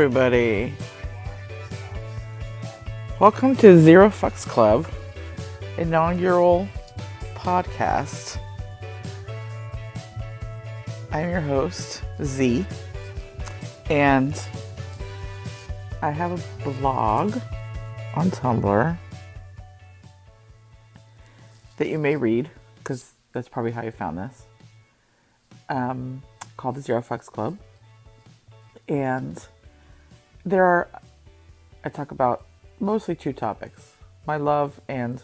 everybody. Welcome to Zero Fucks Club, inaugural podcast. I'm your host, Z, and I have a blog on Tumblr that you may read, because that's probably how you found this, called the Zero Fucks Club. And I talk about mostly two topics: my love and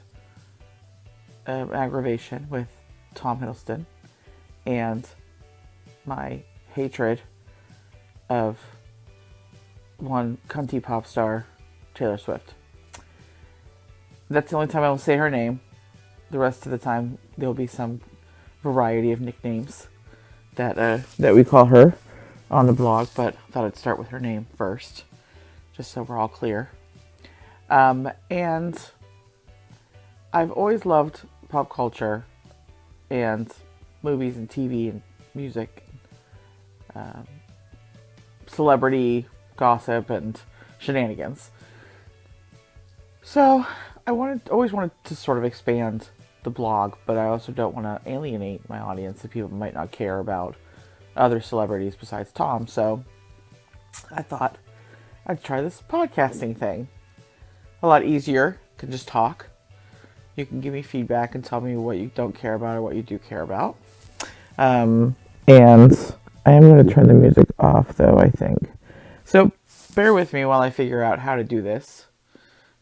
aggravation with Tom Hiddleston, and my hatred of one cunty pop star, Taylor Swift. That's the only time I will say her name. The rest of the time, there'll be some variety of nicknames that we call her on the blog, but I thought I'd start with her name first, just so we're all clear. And I've always loved pop culture and movies and TV and music, celebrity gossip and shenanigans. So I always wanted to sort of expand the blog, but I also don't want to alienate my audience that people might not care about other celebrities besides Tom. So I thought I'd try this podcasting thing. A lot easier. Can just talk. You can give me feedback and tell me what you don't care about or what you do care about. And I am going to turn the music off, though, I think. So bear with me while I figure out how to do this.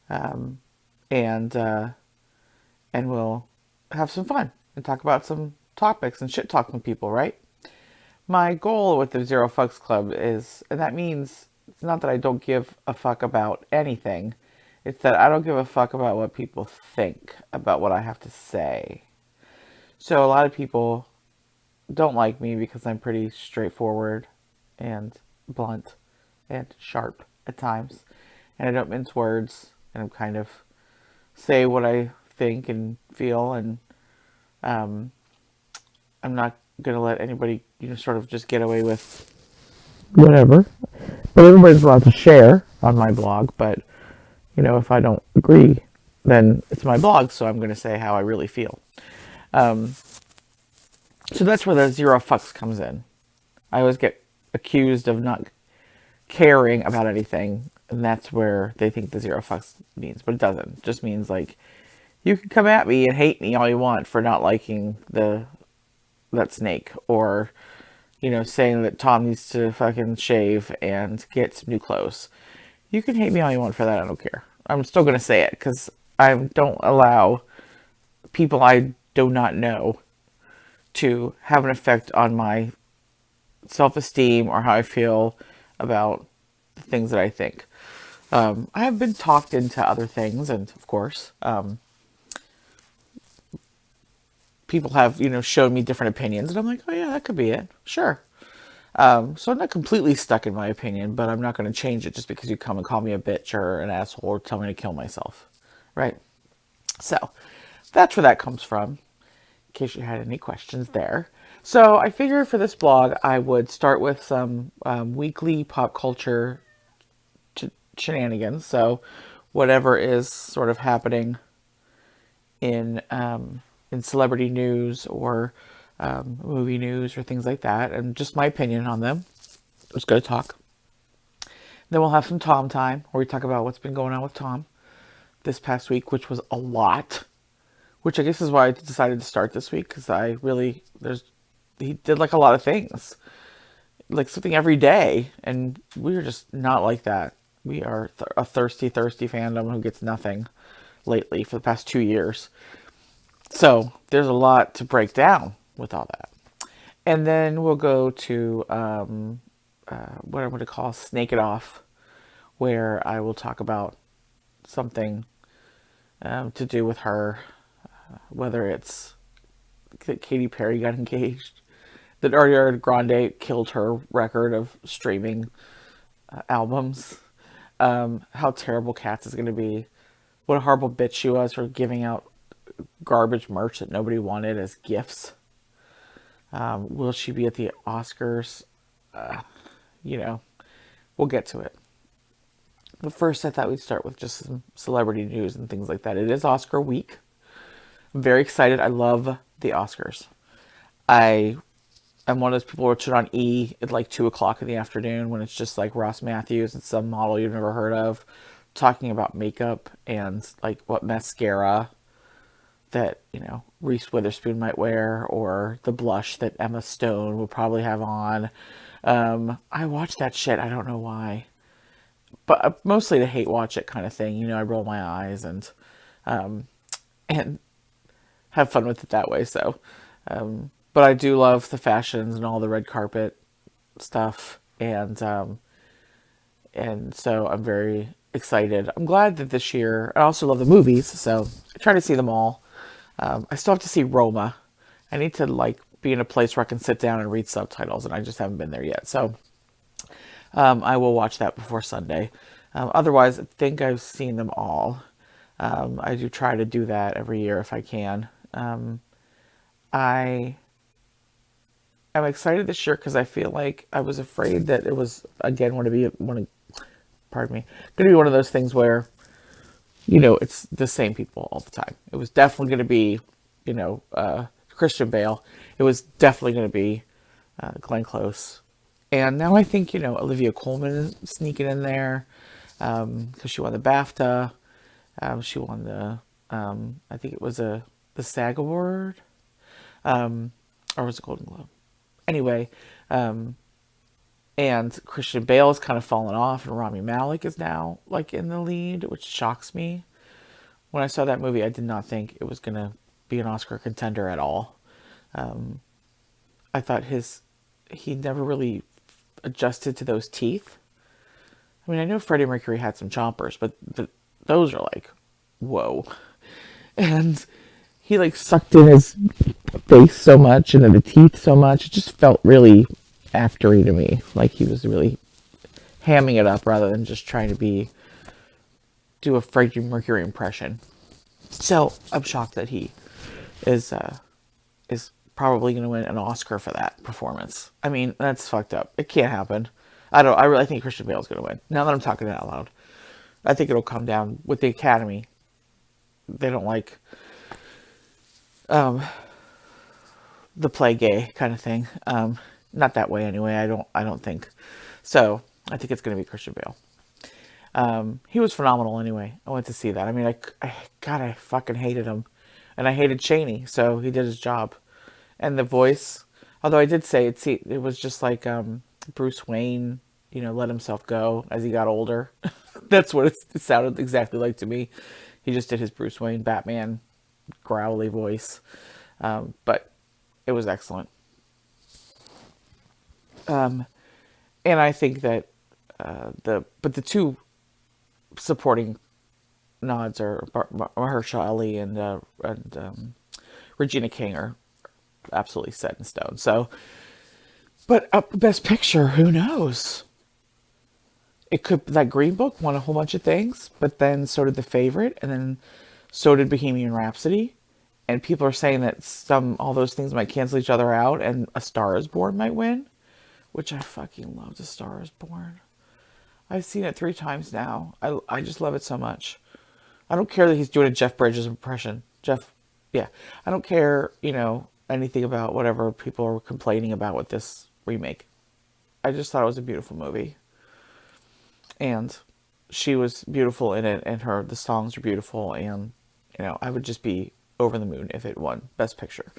And we'll have some fun and talk about some topics and shit talk with people, right? My goal with the Zero Fucks Club is, and that means it's not that I don't give a fuck about anything. It's that I don't give a fuck about what people think about what I have to say. So a lot of people don't like me because I'm pretty straightforward and blunt and sharp at times. And I don't mince words, and I'm kind of say what I think and feel, and I'm not gonna let anybody, sort of just get away with whatever. But everybody's allowed to share on my blog, but if I don't agree, then it's my blog, so I'm gonna say how I really feel. So that's where the Zero Fucks comes in. I always get accused of not caring about anything, and that's where they think the Zero Fucks means, but it doesn't. It just means, like, you can come at me and hate me all you want for not liking that snake, or saying that Tom needs to fucking shave and get some new clothes. You can hate me all you want for that. I don't care. I'm still gonna say it because I don't allow people I do not know to have an effect on my self-esteem or how I feel about the things that I think. I have been talked into other things, and of course, people have, shown me different opinions, and I'm like, oh yeah, that could be it. Sure. So I'm not completely stuck in my opinion, but I'm not going to change it just because you come and call me a bitch or an asshole or tell me to kill myself. Right? So that's where that comes from, in case you had any questions there. So I figured for this blog, I would start with some weekly pop culture shenanigans. So whatever is sort of happening in celebrity news or movie news or things like that, and just my opinion on them. Let's go talk. Then we'll have some Tom time, where we talk about what's been going on with Tom this past week, which was a lot. Which I guess is why I decided to start this week, because he did like a lot of things, like something every day, and we're just not like that. We are a thirsty fandom who gets nothing lately for the past 2 years. So there's a lot to break down with all that. And then we'll go to what I'm going to call Snake It Off, where I will talk about something to do with her, whether it's that Katy Perry got engaged, that Ariana Grande killed her record of streaming albums, how terrible Cats is going to be, what a horrible bitch she was for giving out garbage merch that nobody wanted as gifts. Will she be at the Oscars? We'll get to it. But first, I thought we'd start with just some celebrity news and things like that. It is Oscar week. I'm very excited. I love the Oscars. I am one of those people who turn on E at like 2 o'clock in the afternoon when it's just like Ross Matthews and some model you've never heard of talking about makeup and like what mascara that, Reese Witherspoon might wear or the blush that Emma Stone will probably have on. I watch that shit. I don't know why. But mostly to hate watch it kind of thing. I roll my eyes and have fun with it that way. So, but I do love the fashions and all the red carpet stuff, and so I'm very excited. I'm glad that this year. I also love the movies, so I try to see them all. I still have to see Roma. I need to like be in a place where I can sit down and read subtitles, and I just haven't been there yet. So I will watch that before Sunday. Otherwise, I think I've seen them all. I do try to do that every year if I can. I am excited this year because I feel like I was afraid that it was again going to be going to be one of those things where it's the same people all the time. It was definitely going to be Christian Bale. It was definitely going to be Glenn Close. And now I think, Olivia Colman is sneaking in there because she won the BAFTA. She won the, I think it was the SAG Award, or was it Golden Globe? Anyway, and Christian Bale has kind of fallen off, and Rami Malek is now like in the lead, which shocks me. When I saw that movie, I did not think it was going to be an Oscar contender at all. I thought he never really adjusted to those teeth. I mean, I know Freddie Mercury had some chompers, but those are like, whoa. And he like sucked in his face so much and then the teeth so much. It just felt really actory to me. Like he was really hamming it up rather than just trying to do a Freddie Mercury impression. So I'm shocked that he is probably going to win an Oscar for that performance. I mean, that's fucked up. It can't happen. I really think Christian Bale's going to win. Now that I'm talking it out loud, I think it'll come down with the Academy. They don't like the play gay kind of thing. Not that way anyway. I don't think. So I think it's going to be Christian Bale. He was phenomenal anyway. I went to see that. I mean, I fucking hated him, and I hated Chaney. So he did his job, and the voice. Although I did say it was just like Bruce Wayne, let himself go as he got older. That's what it sounded exactly like to me. He just did his Bruce Wayne Batman growly voice, but it was excellent. And I think that the two supporting nods are Mahershala Ali and Regina King are absolutely set in stone. So, but Best Picture, who knows? It could, that Green Book won a whole bunch of things, but then so did The Favorite, and then so did Bohemian Rhapsody. And people are saying that all those things might cancel each other out, and A Star Is Born might win, which I fucking loved. A Star Is Born. I've seen it 3 times now. I just love it so much. I don't care that he's doing a Jeff Bridges impression. I don't care, anything about whatever people are complaining about with this remake. I just thought it was a beautiful movie. And she was beautiful in it, and the songs are beautiful, and I would just be over the moon if it won Best Picture.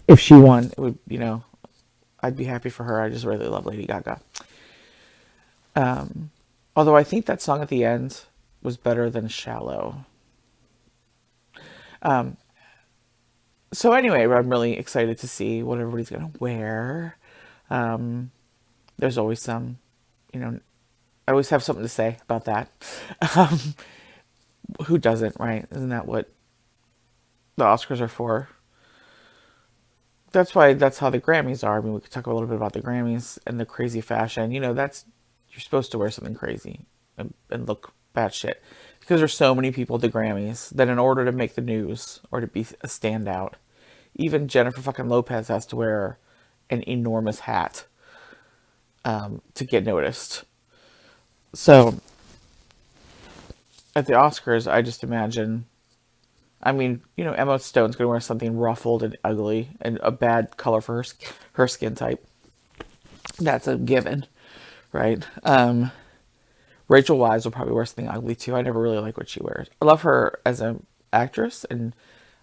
If she won, it would, I'd be happy for her. I just really love Lady Gaga. Although I think that song at the end was better than Shallow. So anyway, I'm really excited to see what everybody's gonna wear. There's always some, I always have something to say about that. Who doesn't, right? Isn't that what the Oscars are for? That's how the Grammys are. I mean, we could talk a little bit about the Grammys and the crazy fashion. You're supposed to wear something crazy and look batshit. Because there's so many people at the Grammys that in order to make the news or to be a standout, even Jennifer fucking Lopez has to wear an enormous hat to get noticed. So at the Oscars, I just imagine. I mean, Emma Stone's gonna wear something ruffled and ugly and a bad color for her skin type. That's a given, right? Rachel Weisz will probably wear something ugly too. I never really like what she wears. I love her as an actress, and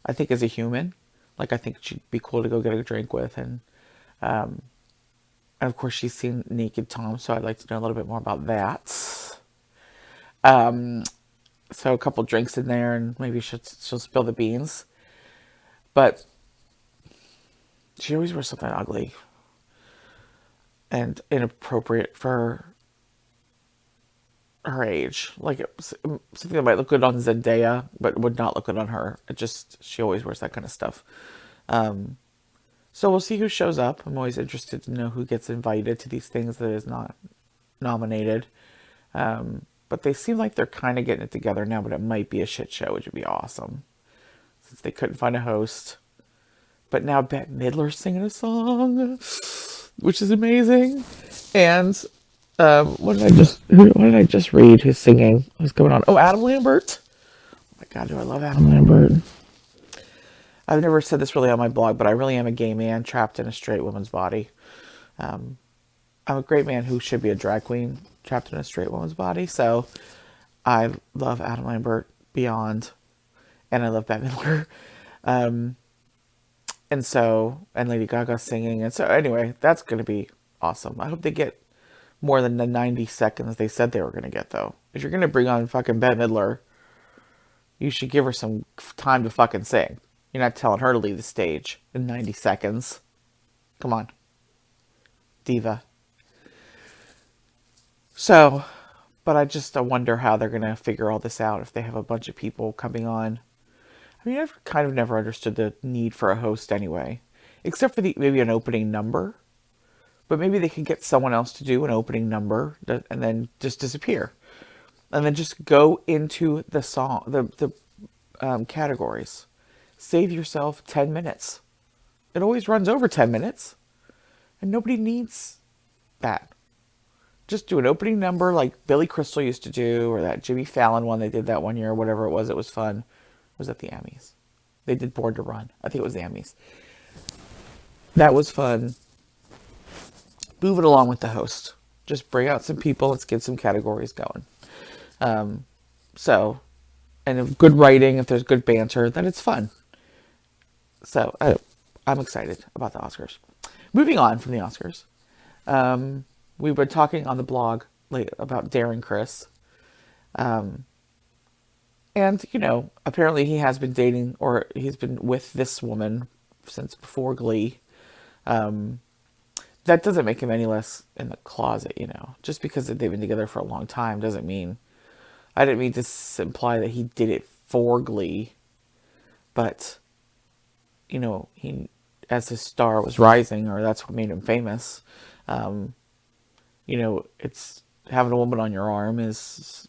I think as a human, like I think she'd be cool to go get a drink with, and of course she's seen Naked Tom, so I'd like to know a little bit more about that. So a couple drinks in there, and maybe she'll spill the beans, but she always wears something ugly and inappropriate for her age. Like something that might look good on Zendaya, but would not look good on her. She always wears that kind of stuff. So we'll see who shows up. I'm always interested to know who gets invited to these things that is not nominated. But they seem like they're kind of getting it together now, but it might be a shit show, which would be awesome. Since they couldn't find a host. But now Bette Midler's singing a song, which is amazing. And what did I just read? Who's singing? What's going on? Oh, Adam Lambert. Oh my God, do I love Adam Lambert? I've never said this really on my blog, but I really am a gay man trapped in a straight woman's body. I'm a great man who should be a drag queen trapped in a straight woman's body. So I love Adam Lambert beyond, and I love Bette Midler. And Lady Gaga singing. And so anyway, that's going to be awesome. I hope they get more than the 90 seconds they said they were going to get, though. If you're going to bring on fucking Bette Midler, you should give her some time to fucking sing. You're not telling her to leave the stage in 90 seconds. Come on. Diva. So, but I wonder how they're going to figure all this out if they have a bunch of people coming on. I mean, I've kind of never understood the need for a host anyway. Except for maybe an opening number. But maybe they could get someone else to do an opening number and then just disappear. And then just go into the song, the categories. Save yourself 10 minutes. It always runs over 10 minutes. And nobody needs that. Just do an opening number like Billy Crystal used to do, or that Jimmy Fallon one they did that one year, or whatever it was. It was fun. Was that the Emmys? They did Born to Run. I think it was the Emmys. That was fun. Move it along with the host. Just bring out some people. Let's get some categories going. And if good writing, if there's good banter, then it's fun. So I'm excited about the Oscars. Moving on from the Oscars. We've been talking on the blog about Darren Criss. And, apparently he has been dating, or he's been with this woman since before Glee. That doesn't make him any less in the closet, Just because they've been together for a long time doesn't mean... I didn't mean to imply that he did it for Glee. But, he, as his star was rising, or that's what made him famous, it's having a woman on your arm is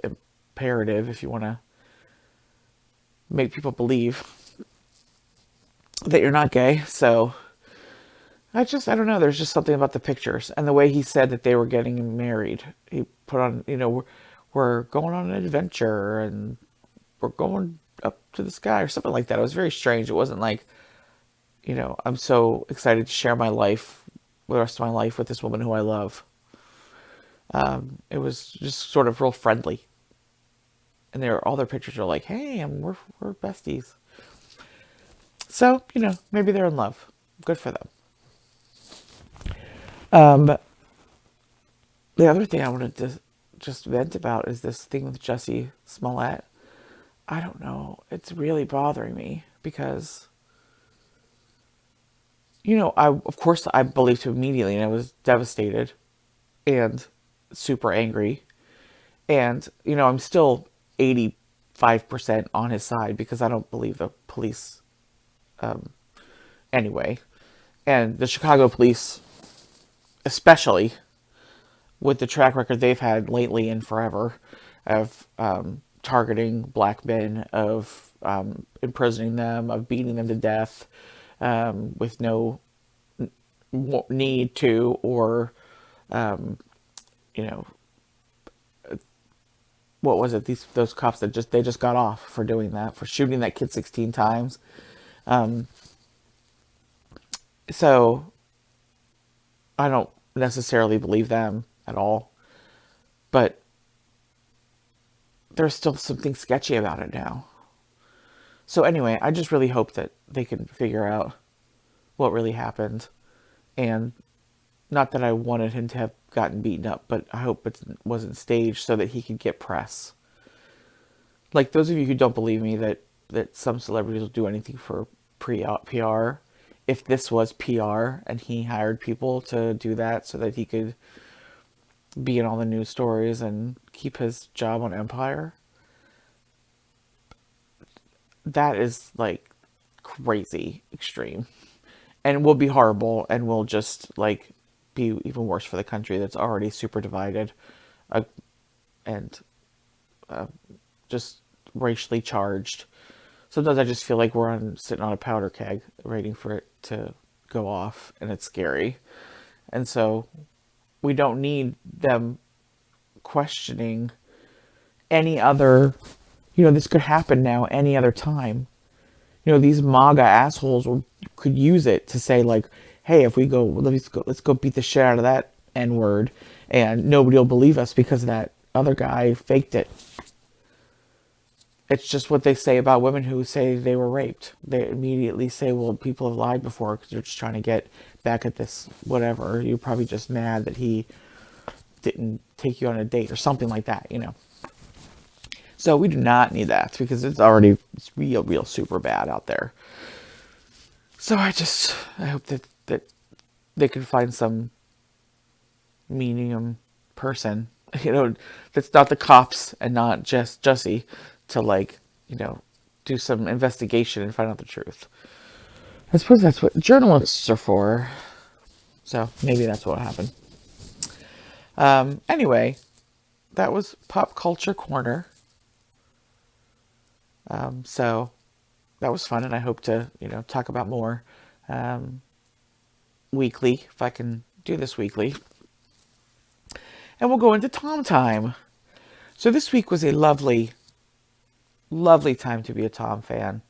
imperative if you want to make people believe that you're not gay. So I don't know. There's just something about the pictures and the way he said that they were getting married. He put on, we're going on an adventure and we're going up to the sky or something like that. It was very strange. It wasn't like, I'm so excited to share my life, the rest of my life with this woman who I love. It was just sort of real friendly. And all their pictures are like, hey, we're besties. So, maybe they're in love. Good for them. The other thing I wanted to just vent about is this thing with Jussie Smollett. I don't know. It's really bothering me because, of course I believed him immediately and I was devastated and super angry. And, I'm still 85% on his side because I don't believe the police anyway. And the Chicago police, especially with the track record they've had lately and forever of targeting black men, of imprisoning them, of beating them to death with no need to, or, what was it? Those cops that they just got off for doing that, for shooting that kid 16 times. So I don't necessarily believe them at all, but there's still something sketchy about it now. So anyway, I just really hope that they can figure out what really happened. And not that I wanted him to have gotten beaten up, but I hope it wasn't staged so that he could get press. Like, those of you who don't believe me that some celebrities will do anything for PR, if this was PR and he hired people to do that so that he could be in all the news stories and keep his job on Empire, that is like crazy extreme and will be horrible and will just like be even worse for the country that's already super divided and just racially charged. Sometimes I just feel like we're sitting on a powder keg waiting for it to go off, and it's scary. And so we don't need them questioning any other, this could happen now any other time. These MAGA assholes could use it to say like, hey, if we go, let's go beat the shit out of that N-word, and nobody will believe us because that other guy faked it. It's just what they say about women who say they were raped. They immediately say, well, people have lied before because they're just trying to get back at this whatever. You're probably just mad that he didn't take you on a date or something like that, So we do not need that because it's real super bad out there. So I hope that they can find some medium person, that's not the cops and not just Jussie, to do some investigation and find out the truth. I suppose that's what journalists are for. So maybe that's what happened. Anyway, that was Pop Culture Corner. So that was fun, and I hope to, talk about more weekly, if I can do this weekly. And we'll go into Tom time. So this week was a lovely, lovely time to be a Tom fan.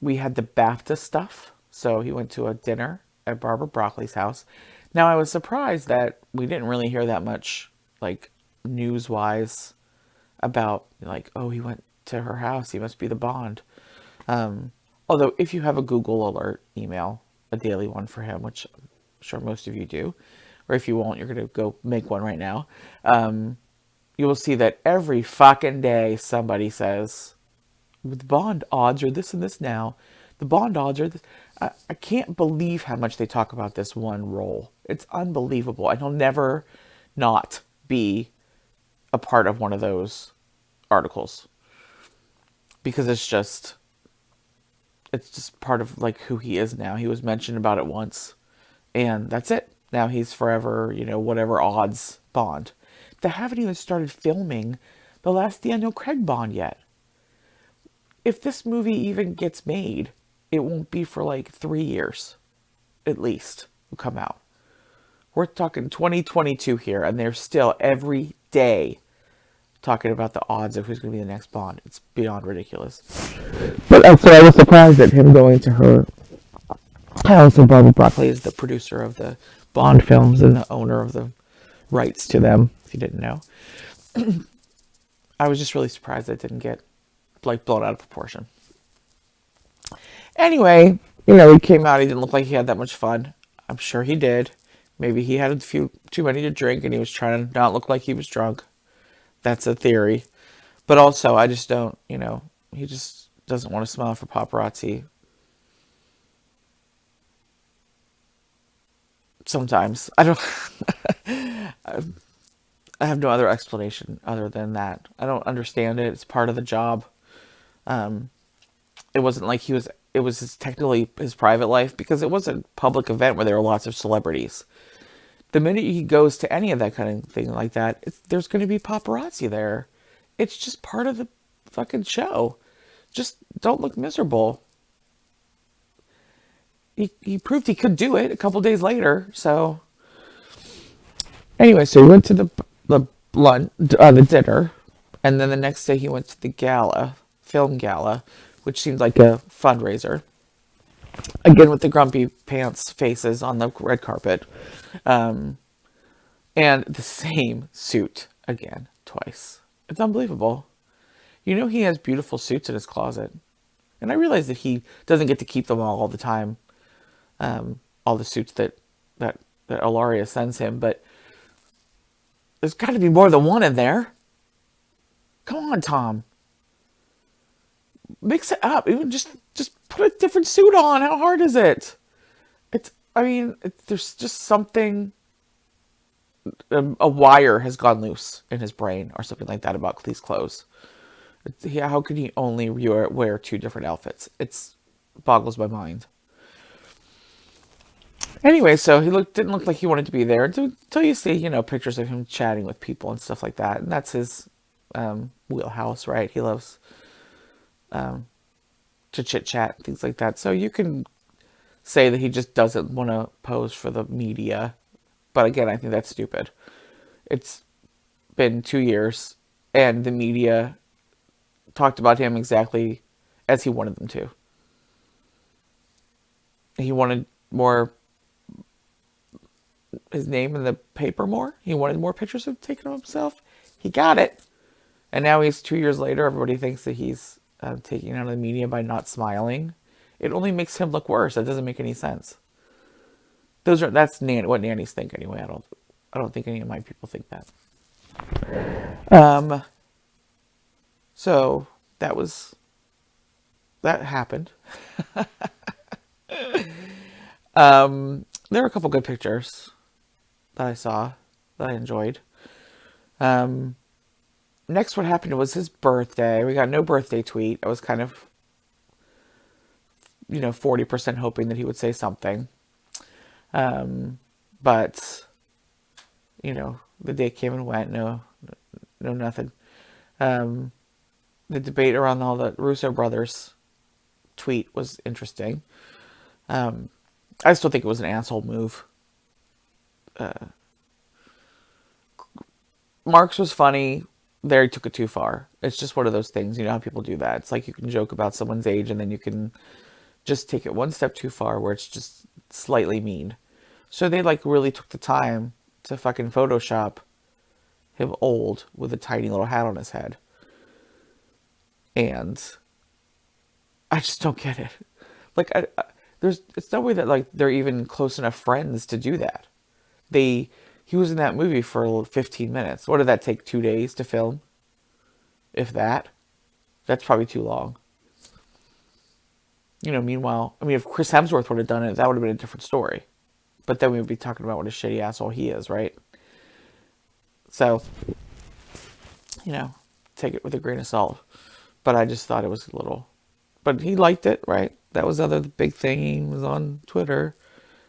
We had the BAFTA stuff. So he went to a dinner at Barbara Broccoli's house. Now, I was surprised that we didn't really hear that much, news-wise about, oh, he went to her house. He must be the Bond. Although, if you have a Google alert email, a daily one for him, which I'm sure most of you do, or if you won't, you're going to go make one right now, you will see that every fucking day somebody says, the Bond odds are this and this now. The Bond odds are this. I can't believe how much they talk about this one role. It's unbelievable. And he'll never not be a part of one of those articles. Because it's just part of who he is now. He was mentioned about it once. And that's it. Now he's forever, whatever odds Bond. They haven't even started filming the last Daniel Craig Bond yet. If this movie even gets made, it won't be for 3 years, at least, will come out. We're talking 2022 here, and they're still every day talking about the odds of who's going to be the next Bond. It's beyond ridiculous. But so I was surprised at him going to her house. And Barbara Broccoli is the producer of the Bond films and the owner of the rights to them, if you didn't know. I was just really surprised that it didn't get blown out of proportion. Anyway, he came out, he didn't look like he had that much fun. I'm sure he did. Maybe he had a few too many to drink and he was trying to not look like he was drunk. That's a theory. But also, I just don't, he just doesn't want to smile for paparazzi. Sometimes. I don't... I have no other explanation other than that. I don't understand it. It's part of the job. It wasn't like it was technically his private life because it was a public event where there were lots of celebrities. The minute he goes to any of that kind of thing like that, there's going to be paparazzi there. It's just part of the fucking show. Just don't look miserable. He proved he could do it a couple days later. So anyway, so he went to the the dinner, and then the next day he went to the film gala, which seemed like a fundraiser. Again with the grumpy pants faces on the red carpet, and the same suit again twice. It's unbelievable. He has beautiful suits in his closet, and I realize that he doesn't get to keep them all the time. All the suits that Ilaria sends him, but there's got to be more than one in there. Come on, Tom. Mix it up. Even just put a different suit on. How hard is it? There's just something. A wire has gone loose in his brain or something like that about these clothes. How could he only wear two different outfits? It boggles my mind. Anyway, so he didn't look like he wanted to be there until you see, pictures of him chatting with people and stuff like that. And that's his wheelhouse, right? He loves to chit-chat, things like that. So you can say that he just doesn't want to pose for the media. But again, I think that's stupid. It's been 2 years, and the media talked about him exactly as he wanted them to. He wanted his name in the paper more. He wanted more pictures of taken of himself. He got it. And now 2 years later, everybody thinks that he's taking out of the media by not smiling. It only makes him look worse. That doesn't make any sense. That's what nannies think anyway. I don't think any of my people think that. So that happened. There were a couple good pictures that I saw that I enjoyed. Next, what happened was his birthday. We got no birthday tweet. I was kind of, 40% hoping that he would say something. But, the day came and went. No, nothing. The debate around all the Russo brothers tweet was interesting. I still think it was an asshole move. Mark's was funny. There he took it too far. It's just one of those things. You know how people do that. It's like you can joke about someone's age and then you can just take it one step too far where it's just slightly mean. So they really took the time to fucking Photoshop him old with a tiny little hat on his head. And I just don't get it. It's no way that they're even close enough friends to do that. He was in that movie for 15 minutes. What did that take, 2 days to film? If that. That's probably too long. Meanwhile, if Chris Hemsworth would have done it, that would have been a different story. But then we would be talking about what a shitty asshole he is, right? So, take it with a grain of salt. But I just thought it was a little... But he liked it, right? That was the other big thing. He was on Twitter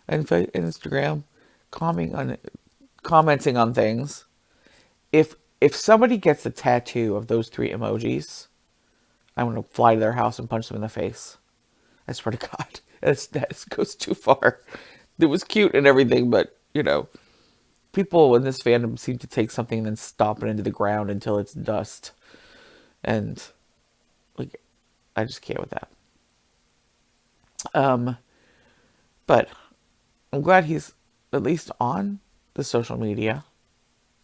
and Instagram commenting on things. If somebody gets a tattoo of those 3 emojis, I'm going to fly to their house and punch them in the face. I swear to God. That goes too far. It was cute and everything, but, people in this fandom seem to take something and then stomp it into the ground until it's dust. And, I just can't with that. But I'm glad he's at least on the social media.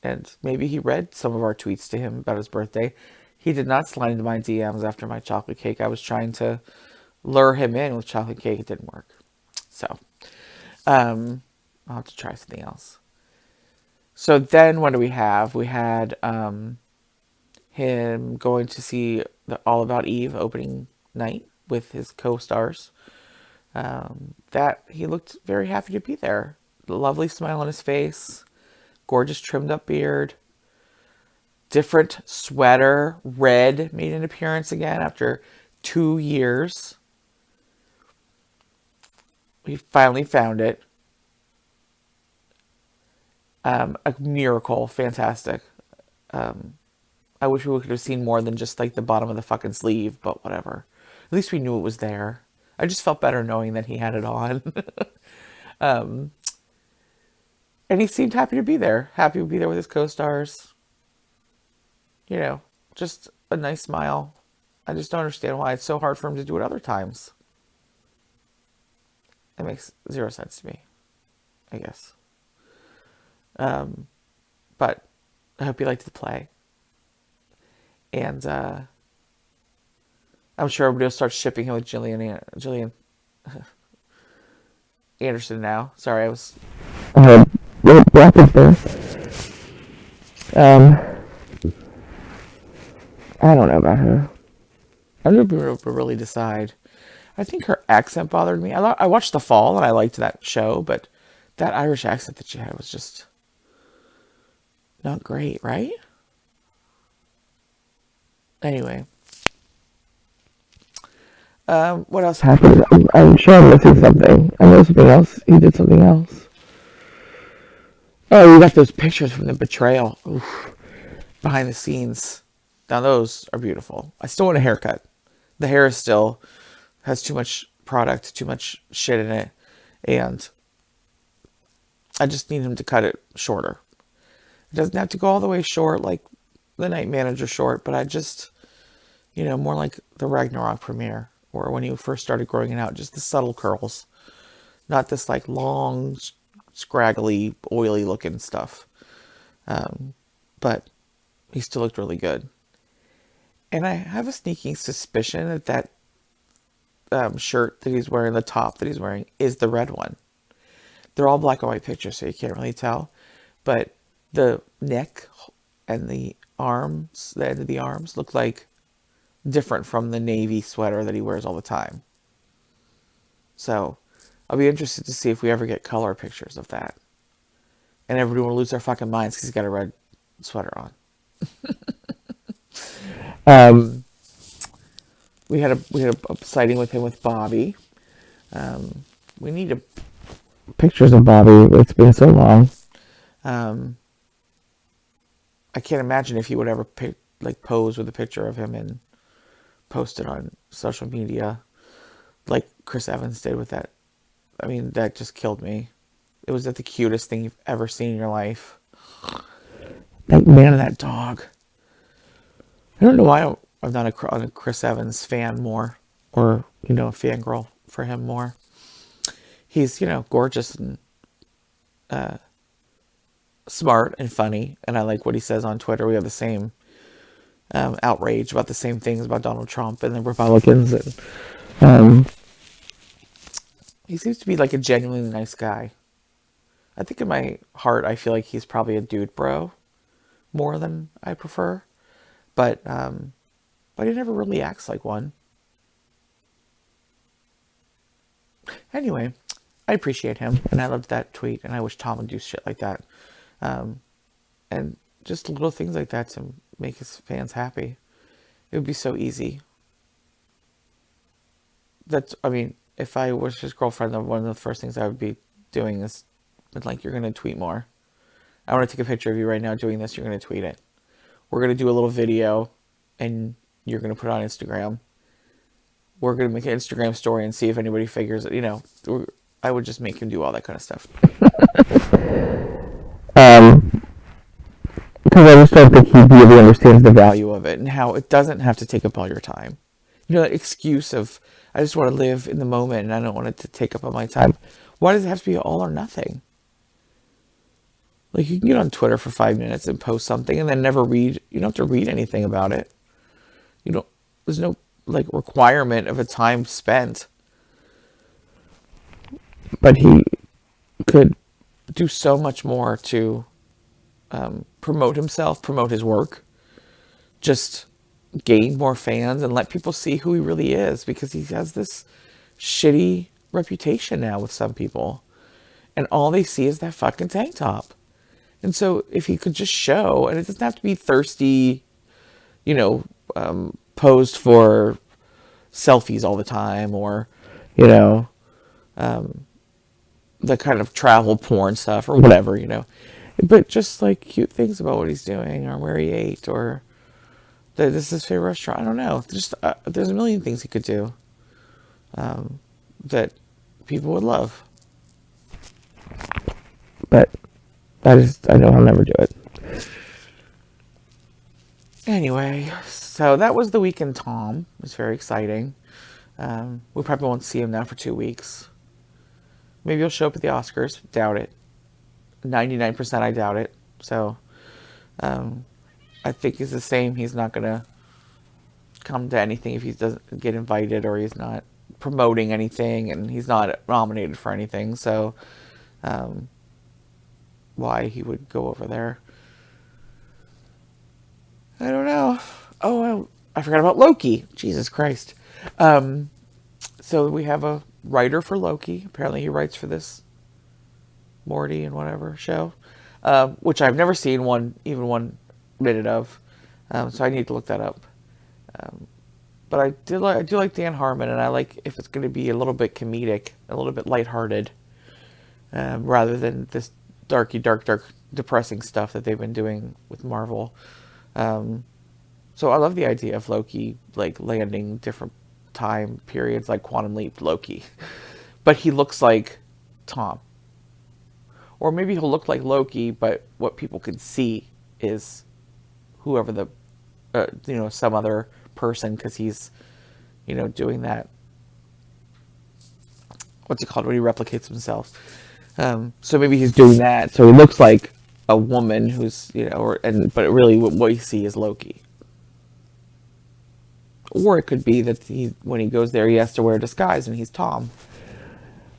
And maybe he read some of our tweets to him about his birthday. He did not slide into my DMs after my chocolate cake. I was trying to lure him in with chocolate cake. It didn't work. So, I'll have to try something else. So then what do we have? We had him going to see the All About Eve opening night with his co-stars. That he looked very happy to be there. Lovely smile on his face. Gorgeous trimmed up beard. Different sweater. Red made an appearance again after 2 years. We finally found it. A miracle. Fantastic. I wish we could have seen more than just the bottom of the fucking sleeve, but whatever. At least we knew it was there. I just felt better knowing that he had it on. And he seemed happy to be there. Happy to be there with his co-stars. You know, just a nice smile. I just don't understand why it's so hard for him to do it other times. It makes zero sense to me, I guess. But I hope you liked the play. And I'm sure everybody will start shipping him with Gillian Anderson now. Sorry, I was rapid there. I don't know about her. I don't be able to really decide. I think her accent bothered me. I watched The Fall and I liked that show, but that Irish accent that she had was just not great, right? Anyway. What else happened? I'm sure I'm missing something. I know something else. He did something else. Oh, you got those pictures from the betrayal. Oof. Behind the scenes. Now those are beautiful. I still want a haircut. The hair is still has too much product, too much shit in it, and I just need him to cut it shorter. It doesn't have to go all the way short like the Night Manager short, but I just, more like the Ragnarok premiere, or when he first started growing it out, just the subtle curls, not this like long, scraggly, oily looking stuff. But he still looked really good. And I have a sneaking suspicion that shirt that he's wearing, the top that he's wearing, is the red one. They're all black and white pictures, so you can't really tell. But the neck and the arms, the end of the arms, look like different from the navy sweater that he wears all the time. So I'll be interested to see if we ever get color pictures of that. And everyone will lose their fucking minds because he's got a red sweater on. We had a sighting with him with Bobby. We need pictures of Bobby. It's been so long. I can't imagine if he would ever pose with a picture of him and post it on social media like Chris Evans did with that. I mean, that just killed me. It was the cutest thing you've ever seen in your life. That man and that dog. I don't know why I'm not a Chris Evans fan more, or, a fangirl for him more. He's, gorgeous and smart and funny, and I like what he says on Twitter. We have the same outrage about the same things about Donald Trump and the Republicans, and he seems to be like a genuinely nice guy. I think in my heart, I feel like he's probably a dude bro more than I prefer, but he never really acts like one. Anyway, I appreciate him, and I loved that tweet, and I wish Tom would do shit like that. And just little things like that to make his fans happy. It would be so easy. If I was his girlfriend, one of the first things I would be doing is, you're going to tweet more. I want to take a picture of you right now doing this. You're going to tweet it. We're going to do a little video, and you're going to put it on Instagram. We're going to make an Instagram story and see if anybody figures it. I would just make him do all that kind of stuff. Because I just don't think he really understands the value of it and how it doesn't have to take up all your time. That excuse of, I just want to live in the moment and I don't want it to take up all my time. Why does it have to be all or nothing? You can get on Twitter for 5 minutes and post something and then never read. You don't have to read anything about it. There's no requirement of a time spent. But he could do so much more to promote himself, promote his work, just gain more fans and let people see who he really is, because he has this shitty reputation now with some people, and all they see is that fucking tank top. And so if he could just show, and it doesn't have to be thirsty, posed for selfies all the time, or the kind of travel porn stuff or whatever, but just cute things about what he's doing or where he ate or that this is his favorite restaurant. I don't know. Just there's a million things he could do that people would love. But I know I'll never do it. Anyway, so that was the week in Tom. It was very exciting. We probably won't see him now for 2 weeks. Maybe he'll show up at the Oscars. Doubt it. 99% I doubt it. So, I think he's the same. He's not going to come to anything if he doesn't get invited, or he's not promoting anything, and he's not nominated for anything. So, why he would go over there, I don't know. Oh, I forgot about Loki. Jesus Christ. So we have a writer for Loki. Apparently he writes for this Morty and whatever show, which I've never seen even one minute of. So I need to look that up. But I do like Dan Harmon, and I like if it's going to be a little bit comedic, a little bit lighthearted, rather than this dark, depressing stuff that they've been doing with Marvel. So I love the idea of Loki like landing different time periods, like Quantum Leap Loki, but he looks like Tom, or maybe he'll look like Loki, but what people can see is whoever the some other person, because he's doing that, what's it called when he replicates himself. So maybe he's doing that, so he looks like a woman who's but really what we see is Loki. Or it could be that when he goes there, he has to wear a disguise and he's Tom.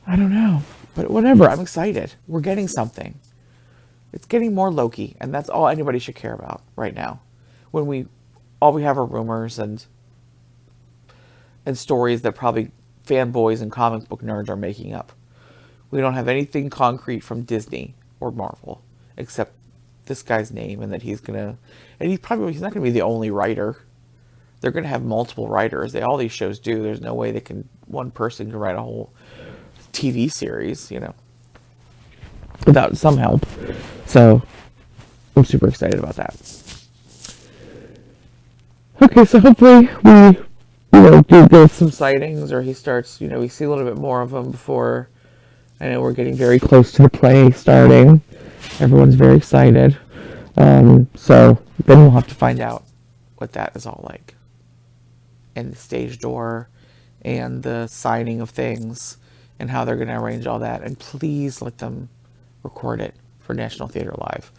I don't know. But whatever, I'm excited. We're getting something. It's getting more Loki, and that's all anybody should care about right now. When all we have are rumors and stories that probably fanboys and comic book nerds are making up. We don't have anything concrete from Disney or Marvel, except this guy's name, and that he's not going to be the only writer. They're going to have multiple writers. All these shows do. There's no way one person can write a whole TV series, without some help. So I'm super excited about that. Okay, so hopefully we, do get some sightings, or he starts, we see a little bit more of him before. I know we're getting very close to the play starting. Everyone's very excited. So then we'll have to find out what that is all like. And the stage door and the signing of things and how they're going to arrange all that. And please let them record it for National Theater Live.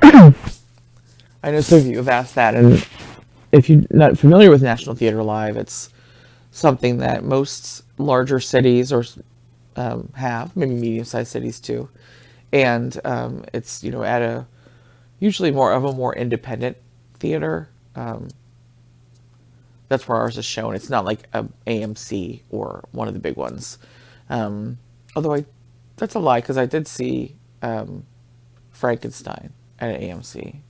I know some of you have asked that, and if you're not familiar with National Theater Live, it's something that most larger cities have, maybe medium-sized cities too. And it's, at a usually more independent theater. That's where ours is shown. It's not like a AMC or one of the big ones. Although that's a lie, because I did see Frankenstein at an AMC.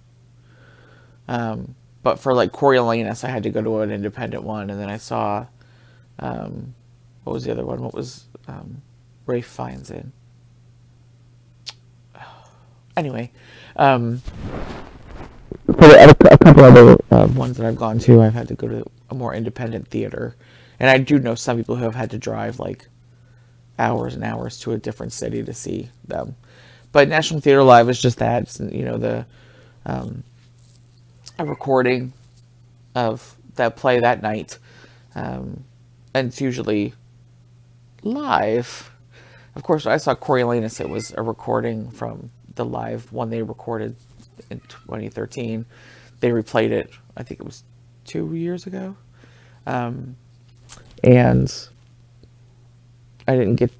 But for like Coriolanus, I had to go to an independent one, and then I saw what was the other one? What was Ralph Fiennes in? Anyway, for a couple other ones that I've gone to, I've had to go to a more independent theater. And I do know some people who have had to drive like hours and hours to a different city to see them. But National Theater Live is just that. It's, a recording of that play that night. And it's usually live. Of course, when I saw Coriolanus, it was a recording from the live one they recorded in 2013. They replayed it, I think it was 2 years ago. And I didn't get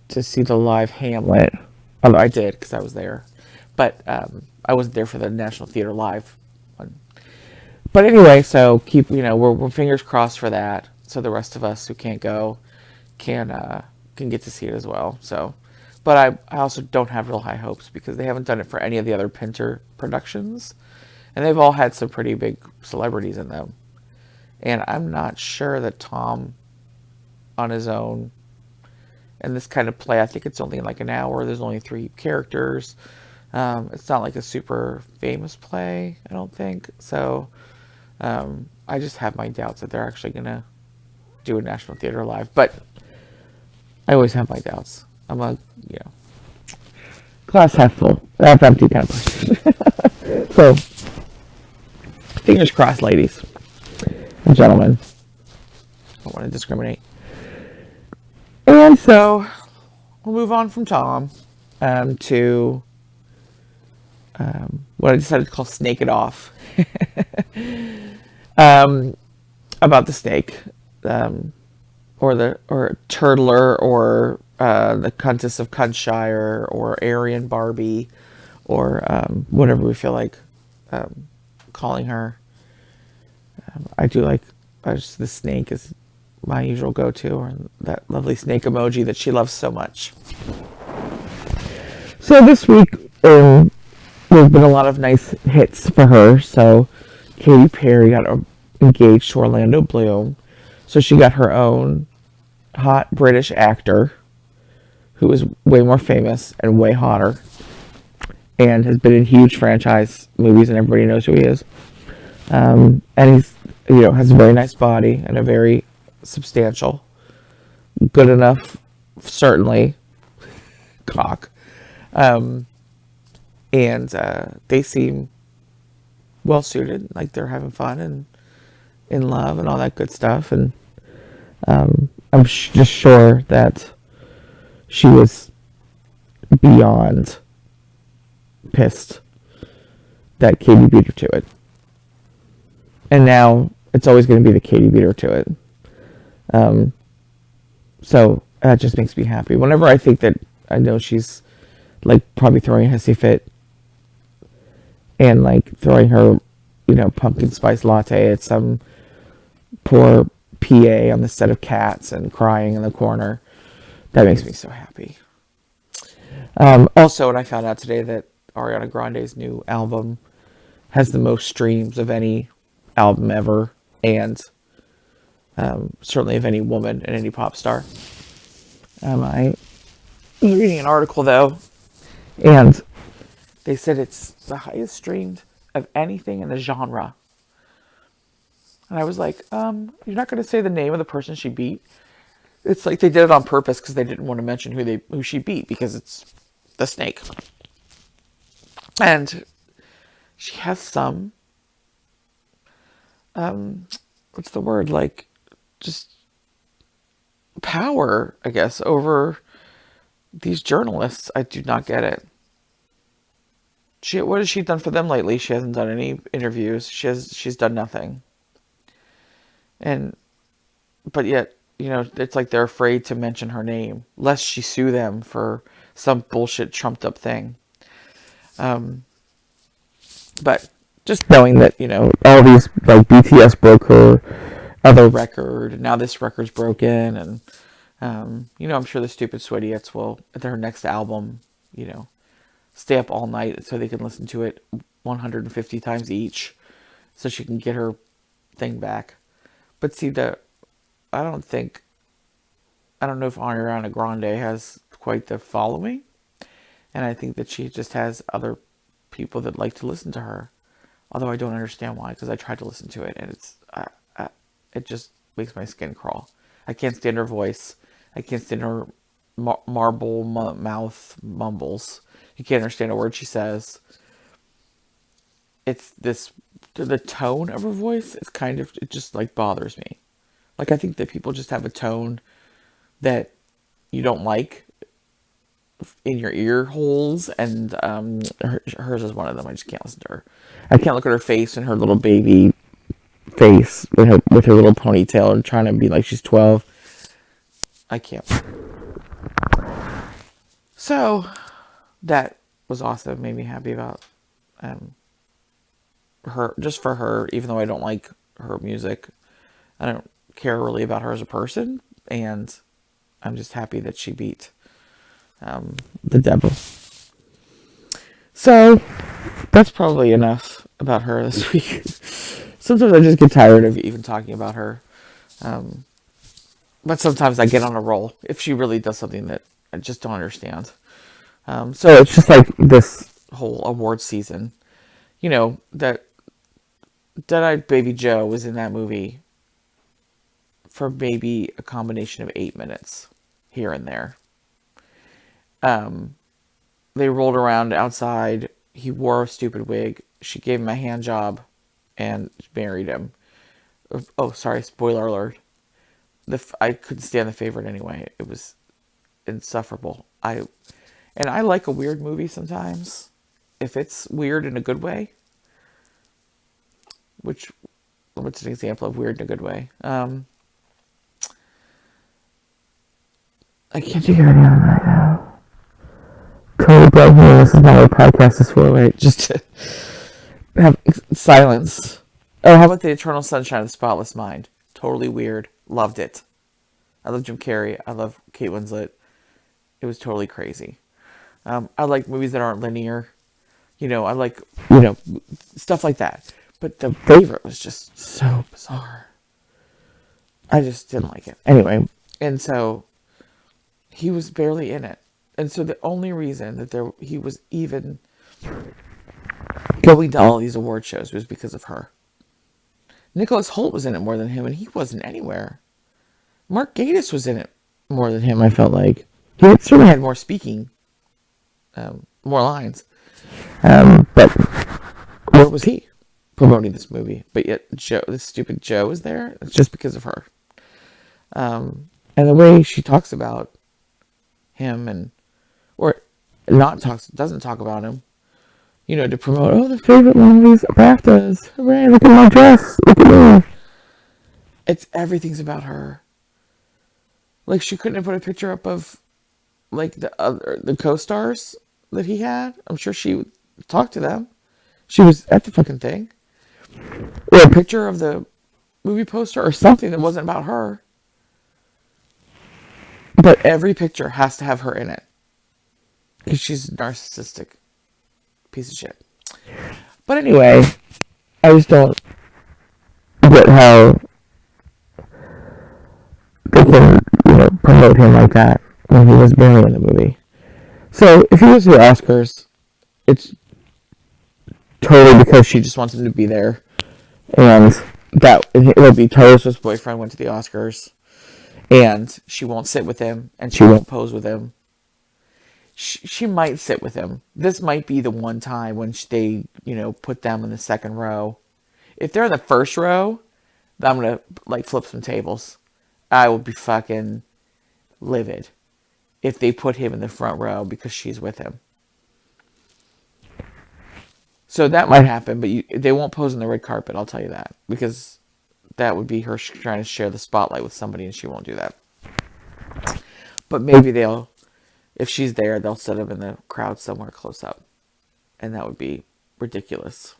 to see the live Hamlet. Although I did, because I was there. But I wasn't there for the National Theater Live one. But anyway, so we're fingers crossed for that. So the rest of us who can't go can get to see it as well. So, but I also don't have real high hopes, because they haven't done it for any of the other Pinter productions. And they've all had some pretty big celebrities in them. And I'm not sure that Tom, on his own, and this kind of play, I think it's only like an hour. There's only 3 characters. It's not like a super famous play, I don't think. So I just have my doubts that they're actually going to do a National Theater Live. But I always have my doubts. I'm a, glass half full, half empty kind of person. So fingers crossed, ladies and gentlemen. I don't want to discriminate. And so we'll move on from Tom to what I decided to call Snake It Off. About the snake, or Turtler, or the Countess of Cuntshire, or Aryan Barbie, or whatever we feel like calling her. I do like the snake is my usual go-to, or that lovely snake emoji that she loves so much. So this week, there's been a lot of nice hits for her. So Katy Perry got engaged to Orlando Bloom. So she got her own hot British actor who is way more famous and way hotter and has been in huge franchise movies, and everybody knows who he is. And he's, has a very nice body and a very substantial, good enough, certainly, cock. And they seem well suited, like they're having fun and in love and all that good stuff. And I'm just sure that she was beyond pissed that Katie beat her to it. And now it's always going to be the Katie beat her to it. So that just makes me happy. Whenever I think that I know she's like probably throwing a hissy fit and like throwing her, pumpkin spice latte at some poor PA on the set of Cats and crying in the corner, that makes me so happy. Also, and I found out today that Ariana Grande's new album has the most streams of any album ever, and certainly of any woman and any pop star. I was reading an article though, and they said it's the highest streamed of anything in the genre. And I was like, you're not going to say the name of the person she beat? It's like they did it on purpose because they didn't want to mention who she beat, because it's the snake. And she has some, what's the word? Like, just power, I guess, over these journalists. I do not get it. What has she done for them lately? She hasn't done any interviews. She's done nothing. But yet, it's like they're afraid to mention her name, lest she sue them for some bullshit trumped up thing. But just knowing that, all these, like, BTS broke her other record, and now this record's broken, and, I'm sure the stupid Swidiots will, at their next album, stay up all night so they can listen to it 150 times each, so she can get her thing back. But see, I don't know if Ariana Grande has quite the following, and I think that she just has other people that like to listen to her, although I don't understand why, because I tried to listen to it, and it just makes my skin crawl. I can't stand her voice. I can't stand her marble mouth mumbles. You can't understand a word she says. It's the tone of her voice is it just like bothers me. Like, I think that people just have a tone that you don't like in your ear holes, and hers is one of them. I just can't listen to her. I can't look at her face and her little baby face with her little ponytail and trying to be like she's 12. I can't. So that was awesome. Made me happy about her, just for her, even though I don't like her music. I don't care really about her as a person, and I'm just happy that she beat the devil. So that's probably enough about her this week. Sometimes I just get tired of even talking about her, but sometimes I get on a roll if she really does something that I just don't understand. So it's just like this whole award season, that Dead-Eyed Baby Joe was in that movie for maybe a combination of 8 minutes here and there. They rolled around outside. He wore a stupid wig. She gave him a hand job and married him. Oh, sorry, spoiler alert. I couldn't stand The Favorite anyway. It was insufferable. I like a weird movie sometimes, if it's weird in a good way. Which, what's an example of weird in a good way? I can't figure it out right now. Totally blanking. This is not what podcast is for, right? Just to have silence. Oh, how about The Eternal Sunshine of the Spotless Mind? Totally weird. Loved it. I love Jim Carrey. I love Kate Winslet. It was totally crazy. I like movies that aren't linear. I like, stuff like that. But The Favorite was just so bizarre. I just didn't like it. Anyway, and so he was barely in it. And so the only reason that he was even going to all these award shows was because of her. Nicholas Hoult was in it more than him, and he wasn't anywhere. Mark Gatiss was in it more than him, I felt like. He certainly had more speaking, more lines. But where was he promoting this movie? But yet this stupid Joe was there. It's just because of her. And the way she talks about him doesn't talk about him, to promote, the favorite movies, BAFTAs, hooray, look at my dress, look at me. Everything's about her. Like, she couldn't have put a picture up of, like, the co-stars that he had. I'm sure she would talk to them. She was at the fucking thing. Or a picture of the movie poster or something that wasn't about her. But every picture has to have her in it. Because she's a narcissistic piece of shit. But anyway, I just don't get how they can, promote him like that when he was barely in the movie. So, if he goes to the Oscars, it's totally because she just wants him to be there. And it would be Taylor Swift's boyfriend went to the Oscars. And she won't sit with him. And she won't pose with him. She might sit with him. This might be the one time when they, put them in the second row. If they're in the first row, I'm going to, flip some tables. I will be fucking livid if they put him in the front row because she's with him. So that might happen, but they won't pose on the red carpet, I'll tell you that. Because that would be her trying to share the spotlight with somebody, and she won't do that. But maybe if she's there, they'll set him in the crowd somewhere close up. And that would be ridiculous.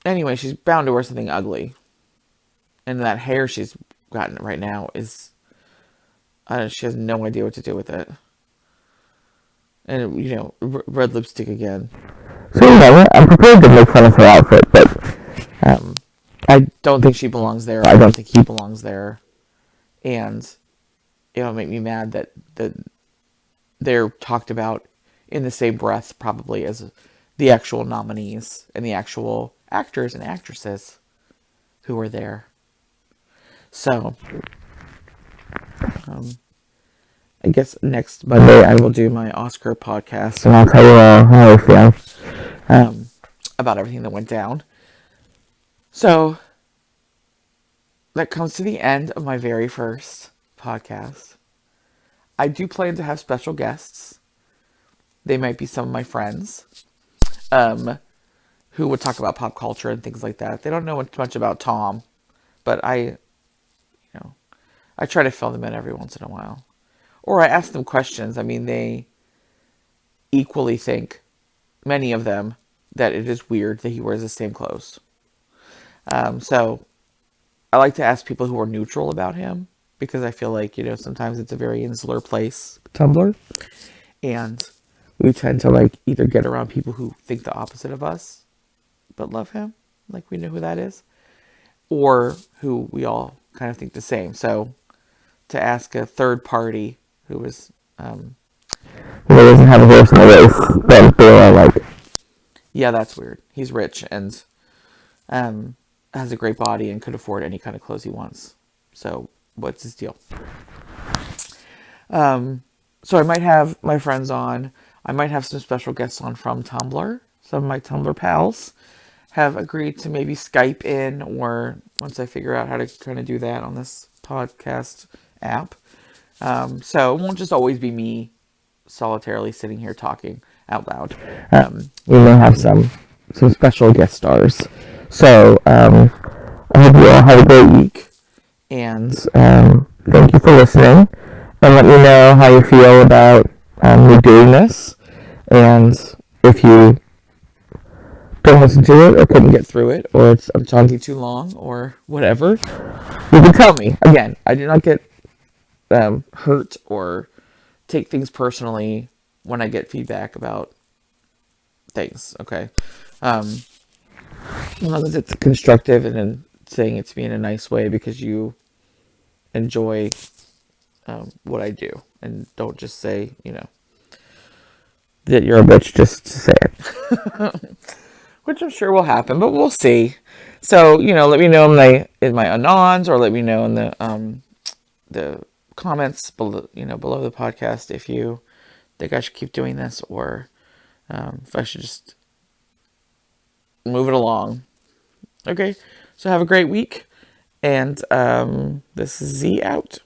Anyway, she's bound to wear something ugly. And that hair she's gotten right now is... she has no idea what to do with it. And, red lipstick again. So, I'm prepared to make fun of her outfit, but... I don't think she belongs there. I don't think he belongs there. And it'll make me mad that they're talked about in the same breath, probably, as the actual nominees and the actual actors and actresses who were there. So, I guess next Monday I will do my Oscar podcast, and I'll tell you all how I feel about everything that went down. So, that comes to the end of my very first podcast. I do plan to have special guests. They might be some of my friends who would talk about pop culture and things like that. They don't know much about Tom, but I try to fill them in every once in a while. Or I ask them questions. I mean, they equally think, many of them, that it is weird that he wears the same clothes. So I like to ask people who are neutral about him, because I feel like, sometimes it's a very insular place, Tumblr. And we tend to either get around people who think the opposite of us, but love him, like we know who that is, or who we all kind of think the same. So to ask a third party who is, who doesn't have a horse in the race, then they're all yeah, that's weird. He's rich and has a great body and could afford any kind of clothes he wants. So what's his deal? So I might have my friends on. I might have some special guests on from Tumblr. some of my Tumblr pals have agreed to maybe Skype in, or once I figure out how to kind of do that on this podcast app. So it won't just always be me solitarily sitting here talking out loud. We may have some special guest stars. So I hope you all have a great week, and thank you for listening. And let me know how you feel about me doing this, and if you don't listen to it, or couldn't get through it, or I'm talking too long, or whatever, you can tell me. Again, I do not get hurt or take things personally when I get feedback about things, okay? As long as it's constructive and then saying it to me in a nice way because you enjoy what I do, and don't just say, that you're a bitch just to say it. Which I'm sure will happen, but we'll see. So, let me know in my anons, or let me know in the comments below, below the podcast, if you think I should keep doing this, or if I should just move it along. Okay, so have a great week, and this is Z out.